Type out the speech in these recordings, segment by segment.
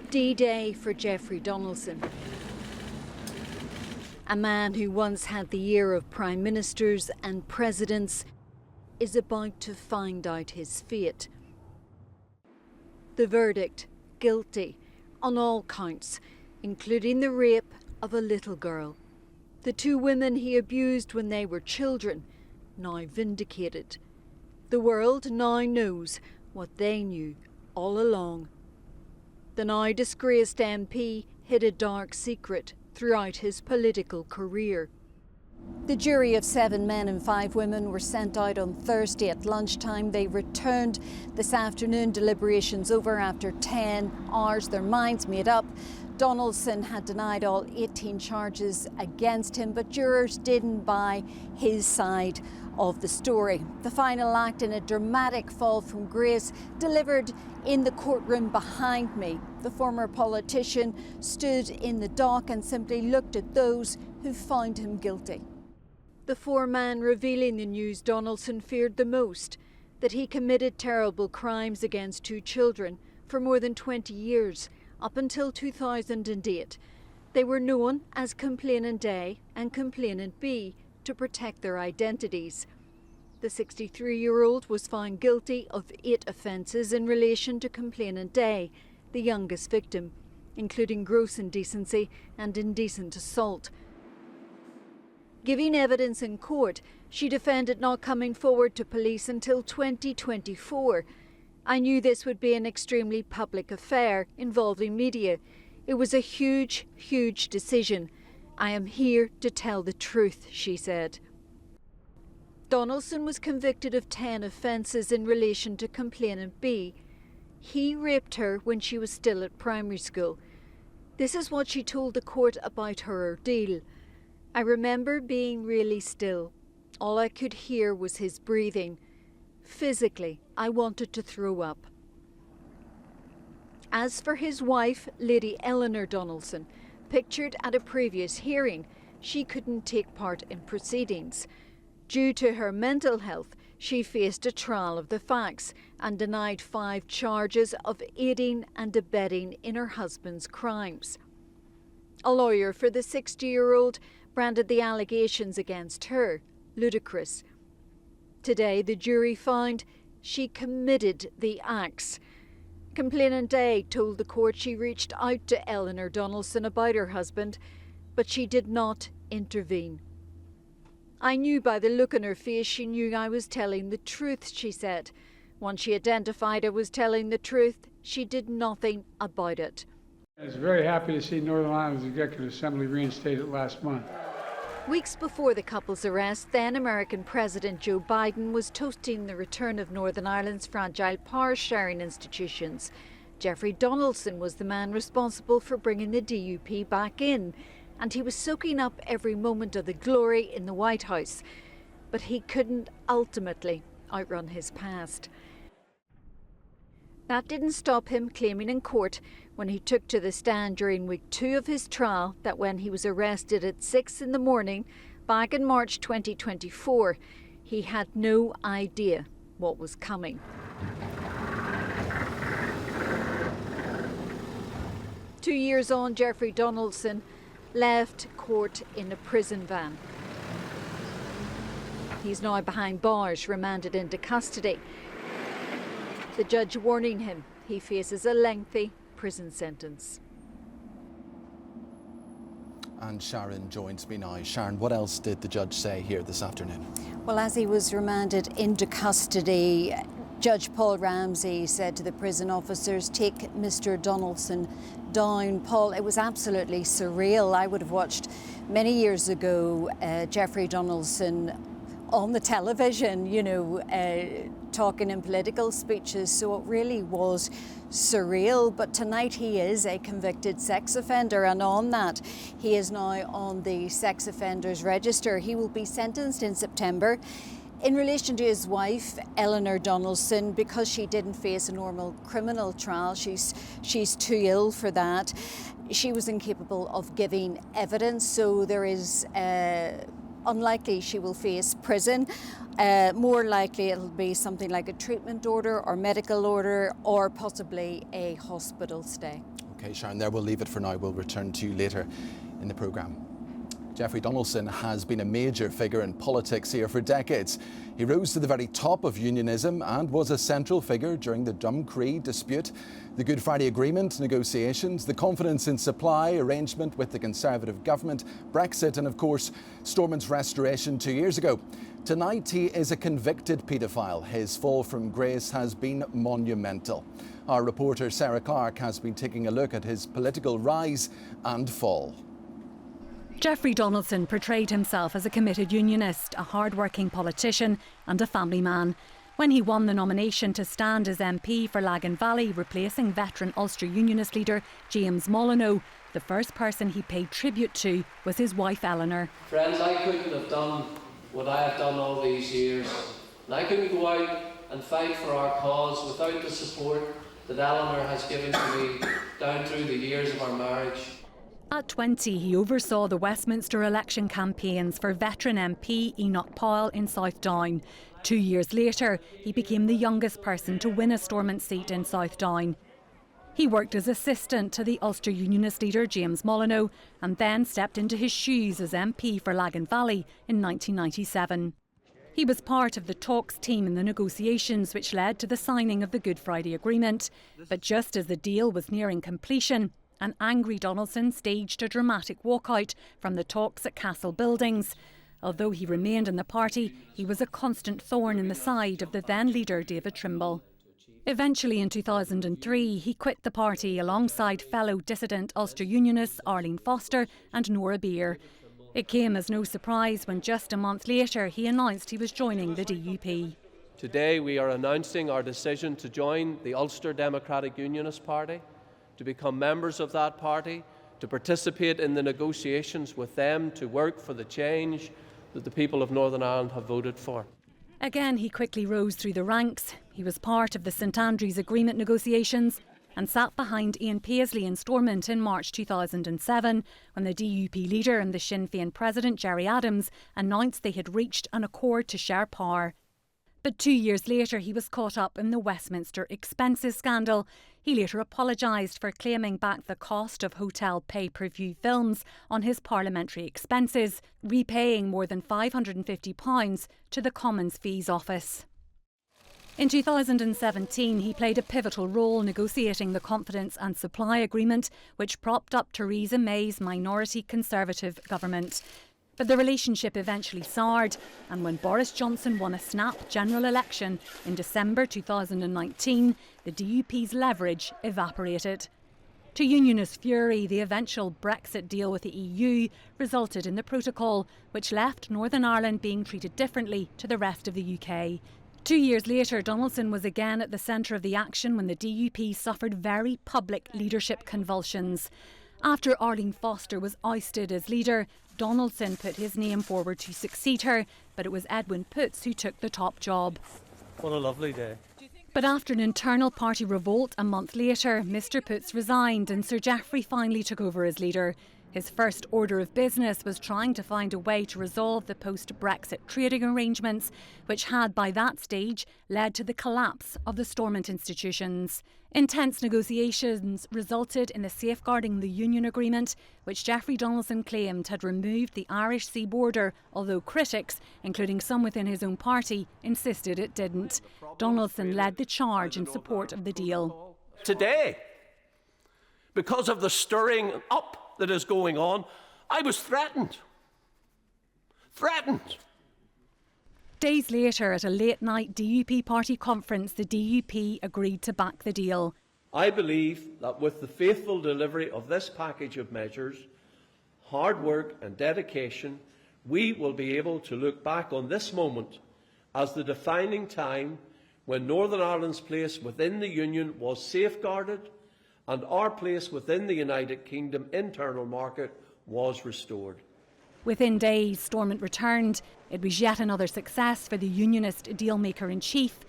D-Day for Jeffrey Donaldson. A man who once had the ear of prime ministers and presidents is about to find out his fate. The verdict: guilty on all counts, including the rape of a little girl. The two women he abused when they were children, now vindicated. The world now knows what they knew all along. The now disgraced MP hid a dark secret throughout his political career. The jury of 7 men and 5 women were sent out on Thursday at lunchtime. They returned this afternoon, deliberations over after 10 hours, their minds made up. Donaldson had denied all 18 charges against him, but jurors didn't buy his side of the story. The final act in a dramatic fall from grace delivered in the courtroom behind me. The former politician stood in the dock and simply looked at those who found him guilty. The 4-man revealing the news Donaldson feared the most, that he committed terrible crimes against 2 children for more than 20 years, up until 2008. They were known as Complainant A and Complainant B to protect their identities. The 63-year-old was found guilty of 8 offences in relation to Complainant A, the youngest victim, including gross indecency and indecent assault. Giving evidence in court, she defended not coming forward to police until 2024. I knew this would be an extremely public affair involving media. It was a huge, huge decision. I am here to tell the truth, she said. Donaldson was convicted of 10 offences in relation to Complainant B. He raped her when she was still at primary school. This is what she told the court about her ordeal. I remember being really still. All I could hear was his breathing. Physically, I wanted to throw up. As for his wife, Lady Eleanor Donaldson, pictured at a previous hearing, she couldn't take part in proceedings. Due to her mental health, she faced a trial of the facts and denied 5 charges of aiding and abetting in her husband's crimes. A lawyer for the 60-year-old branded the allegations against her ludicrous. Today, the jury found she committed the acts. Complainant A told the court she reached out to Eleanor Donaldson about her husband, but she did not intervene. I knew by the look on her face she knew I was telling the truth, she said. Once she identified I was telling the truth, she did nothing about it. I was very happy to see Northern Ireland's Executive Assembly reinstated last month. Weeks before the couple's arrest, then American President Joe Biden was toasting the return of Northern Ireland's fragile power-sharing institutions. Jeffrey Donaldson was the man responsible for bringing the DUP back in, and he was soaking up every moment of the glory in the White House. But he couldn't ultimately outrun his past. That didn't stop him claiming in court when he took to the stand during week 2 of his trial that when he was arrested at 6 in the morning back in March 2024, he had no idea what was coming. 2 years on, Jeffrey Donaldson left court in a prison van. He's now behind bars, remanded into custody. The judge warning him he faces a lengthy prison sentence. And Sharon joins me now. Sharon, what else did the judge say here this afternoon? Well, as he was remanded into custody, Judge Paul Ramsey said to the prison officers, "Take Mr. Donaldson down." Paul, it was absolutely surreal. I would have watched many years ago Jeffrey Donaldson on the television, talking in political speeches, so it really was surreal. But tonight he is a convicted sex offender, and on that he is now on the sex offenders register. He will be sentenced in September. In relation to his wife, Eleanor Donaldson, because she didn't face a normal criminal trial, she's too ill for that. She was incapable of giving evidence, so there is unlikely she will face prison. More likely it'll be something like a treatment order or medical order or possibly a hospital stay. OK, Sharon, there we'll leave it for now. We'll return to you later in the programme. Jeffrey Donaldson has been a major figure in politics here for decades. He rose to the very top of unionism and was a central figure during the Dumcree dispute, the Good Friday Agreement negotiations, the confidence in supply arrangement with the Conservative government, Brexit and, of course, Stormont's restoration 2 years ago. Tonight, he is a convicted paedophile. His fall from grace has been monumental. Our reporter Sarah Clark has been taking a look at his political rise and fall. Jeffrey Donaldson portrayed himself as a committed unionist, a hard-working politician and a family man. When he won the nomination to stand as MP for Lagan Valley, replacing veteran Ulster Unionist leader James Molyneux, the first person he paid tribute to was his wife Eleanor. Friends, I couldn't have done what I have done all these years. And I couldn't go out and fight for our cause without the support that Eleanor has given to me down through the years of our marriage. At 20, he oversaw the Westminster election campaigns for veteran MP Enoch Powell in South Down. 2 years later, he became the youngest person to win a Stormont seat in South Down. He worked as assistant to the Ulster Unionist leader James Molyneux and then stepped into his shoes as MP for Lagan Valley in 1997. He was part of the talks team in the negotiations which led to the signing of the Good Friday Agreement. But just as the deal was nearing completion, an angry Donaldson staged a dramatic walkout from the talks at Castle Buildings. Although he remained in the party, he was a constant thorn in the side of the then leader David Trimble. Eventually in 2003, he quit the party alongside fellow dissident Ulster Unionists Arlene Foster and Nora Beer. It came as no surprise when just a month later he announced he was joining the DUP. Today we are announcing our decision to join the Ulster Democratic Unionist Party, to become members of that party, to participate in the negotiations with them, to work for the change that the people of Northern Ireland have voted for. Again, he quickly rose through the ranks. He was part of the St Andrews Agreement negotiations and sat behind Ian Paisley in Stormont in March 2007 when the DUP leader and the Sinn Féin president Gerry Adams announced they had reached an accord to share power. But 2 years later, he was caught up in the Westminster expenses scandal. He later apologised for claiming back the cost of hotel pay-per-view films on his parliamentary expenses, repaying more than £550 to the Commons Fees Office. In 2017, he played a pivotal role negotiating the Confidence and Supply Agreement, which propped up Theresa May's minority Conservative government. But the relationship eventually soured, and when Boris Johnson won a snap general election in December 2019, the DUP's leverage evaporated. To unionist fury, the eventual Brexit deal with the EU resulted in the protocol, which left Northern Ireland being treated differently to the rest of the UK. 2 years later, Donaldson was again at the centre of the action when the DUP suffered very public leadership convulsions. After Arlene Foster was ousted as leader, Donaldson put his name forward to succeed her, but it was Edwin Poots who took the top job. What a lovely day. But after an internal party revolt a month later, Mr Poots resigned and Sir Jeffrey finally took over as leader. His first order of business was trying to find a way to resolve the post-Brexit trading arrangements, which had by that stage led to the collapse of the Stormont institutions. Intense negotiations resulted in the Safeguarding the Union Agreement, which Jeffrey Donaldson claimed had removed the Irish sea border, although critics, including some within his own party, insisted it didn't. Donaldson led the charge in support of the deal. Today, because of the stirring up that is going on, I was threatened. Days later, at a late-night DUP party conference, the DUP agreed to back the deal. I believe that with the faithful delivery of this package of measures, hard work and dedication, we will be able to look back on this moment as the defining time when Northern Ireland's place within the Union was safeguarded and our place within the United Kingdom internal market was restored. Within days, Stormont returned. It was yet another success for the Unionist dealmaker-in-chief.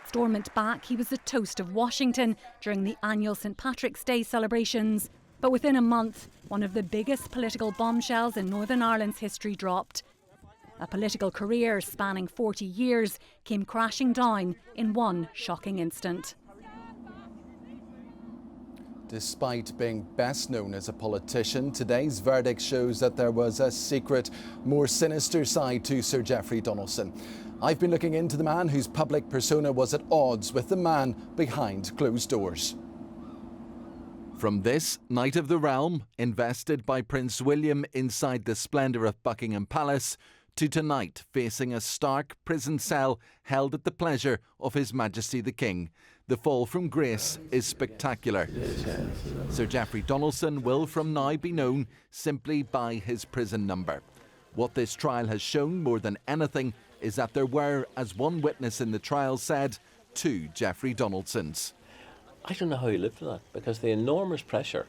Stormont back, he was the toast of Washington during the annual St Patrick's Day celebrations. But within a month, one of the biggest political bombshells in Northern Ireland's history dropped. A political career spanning 40 years came crashing down in one shocking instant. Despite being best known as a politician, today's verdict shows that there was a secret, more sinister side to Sir Jeffrey Donaldson. I've been looking into the man whose public persona was at odds with the man behind closed doors. From this night of the realm, invested by Prince William inside the splendour of Buckingham Palace, to tonight facing a stark prison cell held at the pleasure of His Majesty the King. The fall from grace is spectacular. Sir Jeffrey Donaldson will from now be known simply by his prison number. What this trial has shown more than anything is that there were, as one witness in the trial said, 2 Jeffrey Donaldsons. I don't know how he lived with that, because the enormous pressure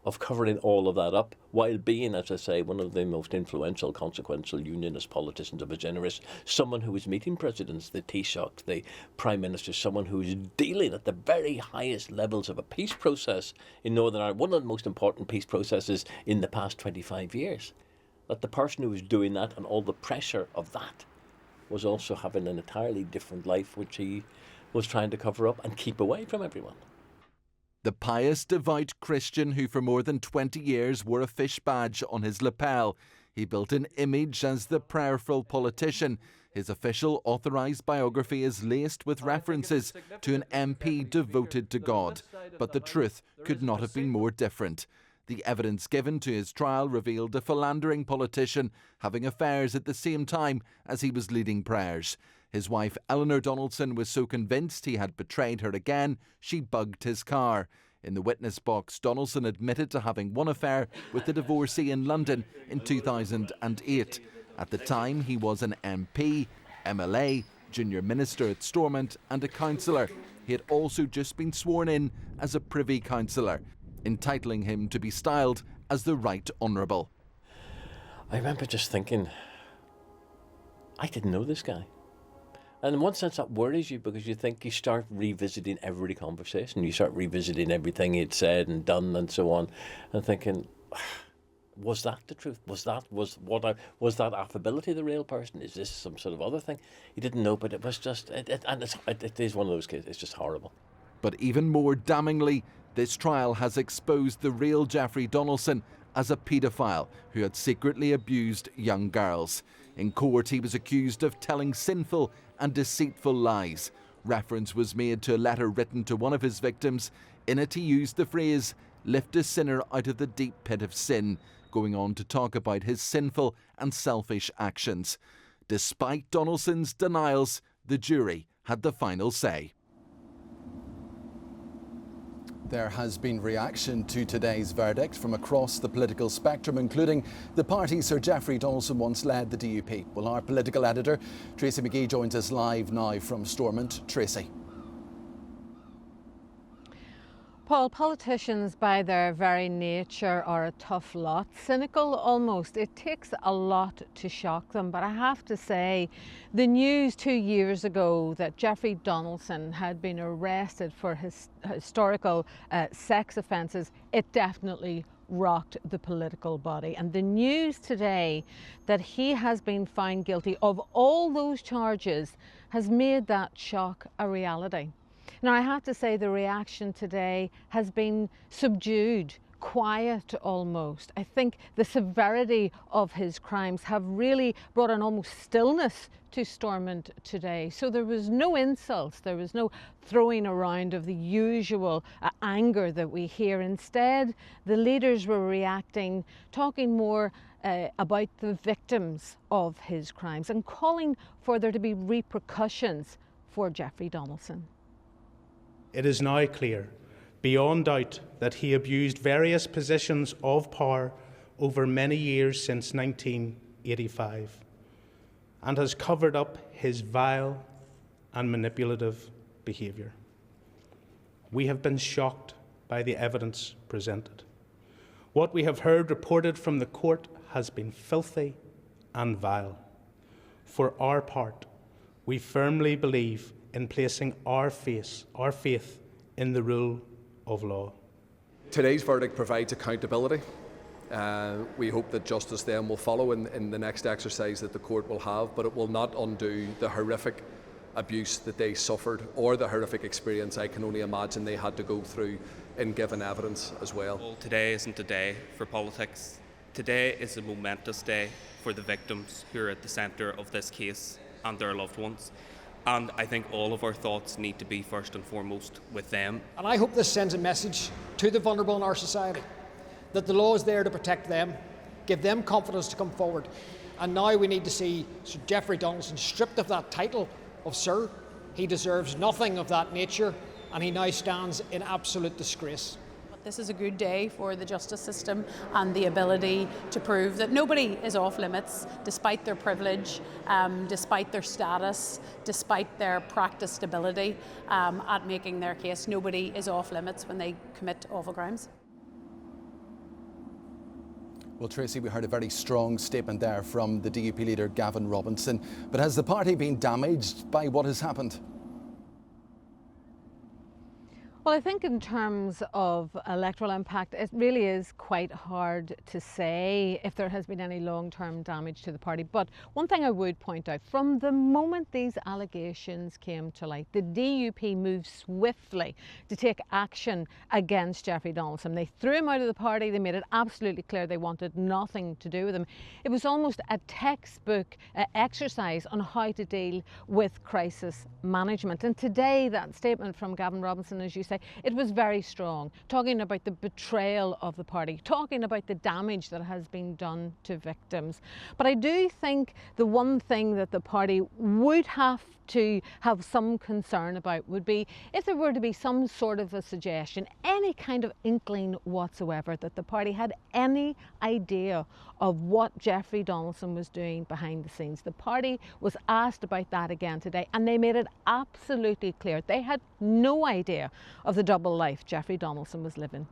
of covering all of that up while being, as I say, one of the most influential, consequential unionist politicians of his generation, someone who was meeting presidents, the Taoiseach, the Prime Minister, someone who was dealing at the very highest levels of a peace process in Northern Ireland, one of the most important peace processes in the past 25 years. That the person who was doing that and all the pressure of that was also having an entirely different life, which he was trying to cover up and keep away from everyone. The pious, devout Christian who for more than 20 years wore a fish badge on his lapel. He built an image as the prayerful politician. His official authorised biography is laced with references to an MP devoted to God. But the truth could not have been more different. The evidence given to his trial revealed a philandering politician having affairs at the same time as he was leading prayers. His wife Eleanor Donaldson was so convinced he had betrayed her again, she bugged his car. In the witness box, Donaldson admitted to having one affair with a divorcee in London in 2008. At the time, he was an MP, MLA, junior minister at Stormont and a councillor. He had also just been sworn in as a Privy Councillor, entitling him to be styled as the Right Honourable. I remember just thinking, I didn't know this guy. And in one sense that worries you, because you think you start revisiting every conversation, you start revisiting everything he'd said and done and so on, and thinking, was that the truth? Was that affability the real person? Is this some sort of other thing? You didn't know, but it was just, it is one of those cases, it's just horrible. But even more damningly, this trial has exposed the real Jeffrey Donaldson as a paedophile who had secretly abused young girls. In court, he was accused of telling sinful and deceitful lies. Reference was made to a letter written to one of his victims. In it, he used the phrase, "lift a sinner out of the deep pit of sin," going on to talk about his sinful and selfish actions. Despite Donaldson's denials, the jury had the final say. There has been reaction to today's verdict from across the political spectrum, including the party Sir Jeffrey Donaldson once led, the DUP. Well, our political editor, Tracy McGee, joins us live now from Stormont. Tracy. Paul, politicians by their very nature are a tough lot, cynical almost. It takes a lot to shock them, but I have to say the news 2 years ago that Jeffrey Donaldson had been arrested for his historical sex offences, it definitely rocked the political body. And the news today that he has been found guilty of all those charges has made that shock a reality. Now, I have to say the reaction today has been subdued, quiet almost. I think the severity of his crimes have really brought an almost stillness to Stormont today. So there was no insults, there was no throwing around of the usual anger that we hear. Instead, the leaders were reacting, talking more about the victims of his crimes and calling for there to be repercussions for Jeffrey Donaldson. It is now clear, beyond doubt, that he abused various positions of power over many years since 1985 and has covered up his vile and manipulative behaviour. We have been shocked by the evidence presented. What we have heard reported from the court has been filthy and vile. For our part, we firmly believe in placing our faith in the rule of law. Today's verdict provides accountability. We hope that justice then will follow in the next exercise that the court will have, but it will not undo the horrific abuse that they suffered or the horrific experience I can only imagine they had to go through in giving evidence as well. Well, today isn't a day for politics. Today is a momentous day for the victims who are at the centre of this case and their loved ones. And I think all of our thoughts need to be first and foremost with them. And I hope this sends a message to the vulnerable in our society that the law is there to protect them, give them confidence to come forward. And now we need to see Sir Jeffrey Donaldson stripped of that title of Sir. He deserves nothing of that nature, and he now stands in absolute disgrace. This is a good day for the justice system and the ability to prove that nobody is off limits, despite their privilege, despite their status, despite their practiced ability at making their case. Nobody is off limits when they commit awful crimes. Well, Tracy, we heard a very strong statement there from the DUP leader, Gavin Robinson. But has the party been damaged by what has happened? Well, I think in terms of electoral impact, it really is quite hard to say if there has been any long-term damage to the party. But one thing I would point out, from the moment these allegations came to light, the DUP moved swiftly to take action against Jeffrey Donaldson. They threw him out of the party. They made it absolutely clear they wanted nothing to do with him. It was almost a textbook exercise on how to deal with crisis management. And today, that statement from Gavin Robinson, as you say, it was very strong, talking about the betrayal of the party, talking about the damage that has been done to victims. But I do think the one thing that the party would have to have some concern about would be if there were to be some sort of a suggestion, any kind of inkling whatsoever, that the party had any idea of what Jeffrey Donaldson was doing behind the scenes. The party was asked about that again today, and they made it absolutely clear they had no idea of the double life Jeffrey Donaldson was living.